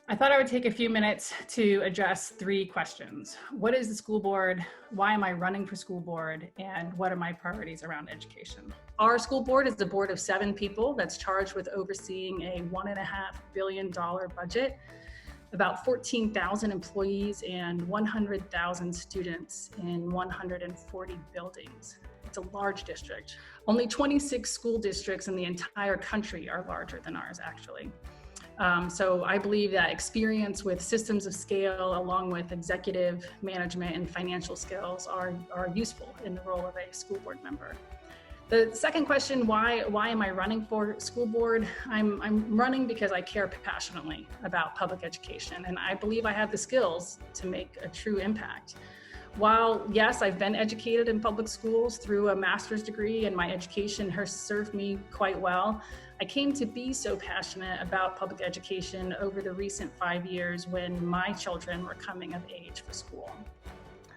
I thought I would take a few minutes to address 3 questions. What is the school board? Why am I running for school board? And what are my priorities around education? Our school board is a board of 7 people that's charged with overseeing a $1.5 billion budget, about 14,000 employees and 100,000 students in 140 buildings. It's a large district. Only 26 school districts in the entire country are larger than ours, actually. So I believe that experience with systems of scale, along with executive management and financial skills, are useful in the role of a school board member. The second question, why am I running for school board? I'm running because I care passionately about public education, and I believe I have the skills to make a true impact. While, yes, I've been educated in public schools through a master's degree, and my education has served me quite well, I came to be so passionate about public education over the recent 5 years when my children were coming of age for school.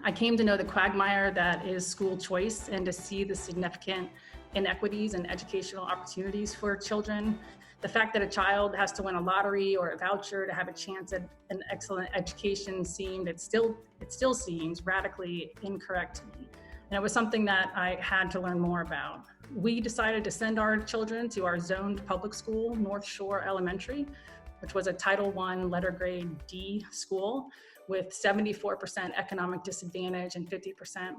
I came to know the quagmire that is school choice and to see the significant inequities and educational opportunities for children. The fact that a child has to win a lottery or a voucher to have a chance at an excellent education it still seems radically incorrect to me. And it was something that I had to learn more about. We decided to send our children to our zoned public school, North Shore Elementary, which was a Title I letter grade D school with 74% economic disadvantage and 50%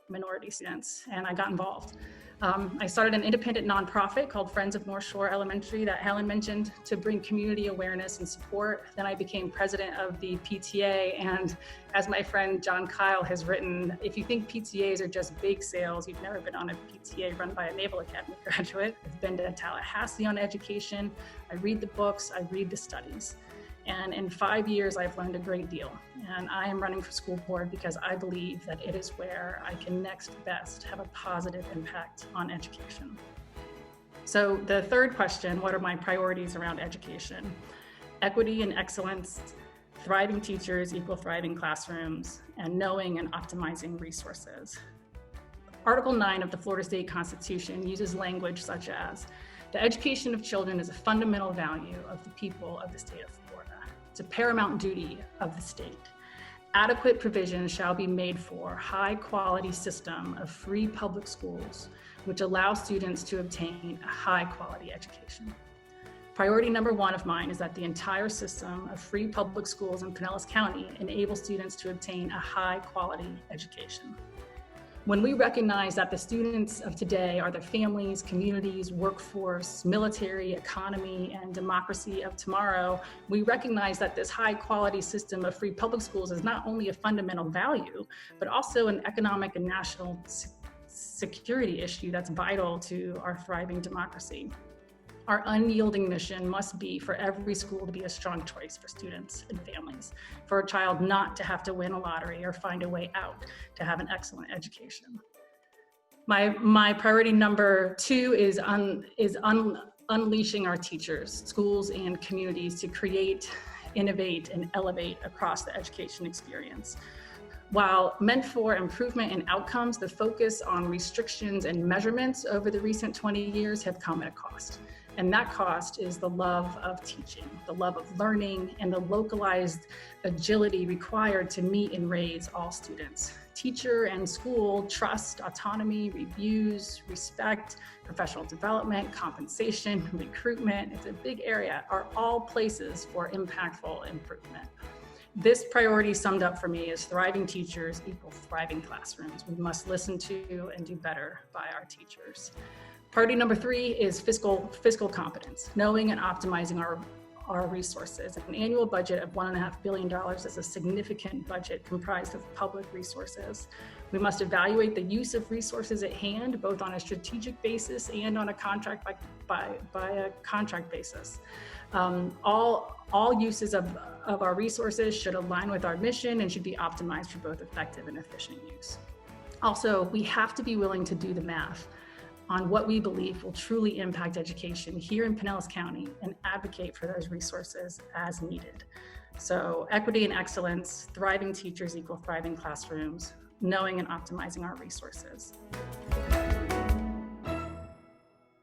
minority students, and I got involved. I started an independent nonprofit called Friends of North Shore Elementary that Helen mentioned to bring community awareness and support. Then I became president of the PTA, and as my friend John Kyle has written, if you think PTAs are just bake sales, you've never been on a PTA run by a Naval Academy graduate. I've been to Tallahassee on education. I read the books, I read the studies. And in 5 years, I've learned a great deal. And I am running for school board because I believe that it is where I can next best have a positive impact on education. So the third question, what are my priorities around education? Equity and excellence, thriving teachers equal thriving classrooms, and knowing and optimizing resources. Article 9 of the Florida State Constitution uses language such as, the education of children is a fundamental value of the people of the state of Florida. It's a paramount duty of the state. Adequate provision shall be made for high quality system of free public schools, which allow students to obtain a high quality education. Priority number 1 of mine is that the entire system of free public schools in Pinellas County enable students to obtain a high quality education. When we recognize that the students of today are the families, communities, workforce, military, economy, and democracy of tomorrow, we recognize that this high quality system of free public schools is not only a fundamental value, but also an economic and national security issue that's vital to our thriving democracy. Our unyielding mission must be for every school to be a strong choice for students and families, for a child not to have to win a lottery or find a way out to have an excellent education. My priority number 2 is unleashing our teachers, schools, and communities to create, innovate, and elevate across the education experience. While meant for improvement in outcomes, the focus on restrictions and measurements over the recent 20 years have come at a cost. And that cost is the love of teaching, the love of learning, and the localized agility required to meet and raise all students. Teacher and school trust, autonomy, reviews, respect, professional development, compensation, recruitment, it's a big area, are all places for impactful improvement. This priority summed up for me is thriving teachers equal thriving classrooms. We must listen to and do better by our teachers. Priority number 3 is fiscal competence, knowing and optimizing our resources. An annual budget of $1.5 billion is a significant budget comprised of public resources. We must evaluate the use of resources at hand, both on a strategic basis and on a contract by a contract basis. All uses of our resources should align with our mission and should be optimized for both effective and efficient use. Also, we have to be willing to do the math on what we believe will truly impact education here in Pinellas County and advocate for those resources as needed. So equity and excellence, thriving teachers equal thriving classrooms, knowing and optimizing our resources.